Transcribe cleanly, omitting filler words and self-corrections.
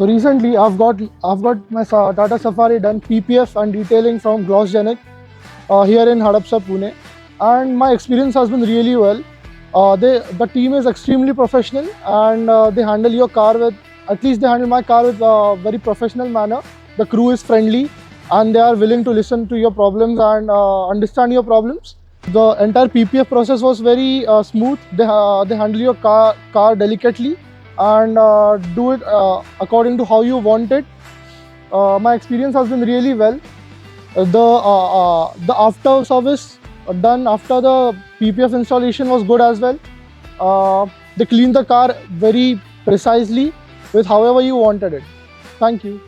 So recently I've got my Tata Safari done PPF and detailing from GlossGenic here in Hadapsar, Pune, and my experience has been really well. The team is extremely professional, and they handle your car with, at least they handle my car with a very professional manner. The crew is friendly and they are willing to listen to your problems and understand your problems. The entire PPF process was very smooth. They handle your car delicately and do it according to how you want it. My experience has been really well. The after service done after the PPF installation was good as well. They cleaned the car very precisely with however you wanted it. Thank you.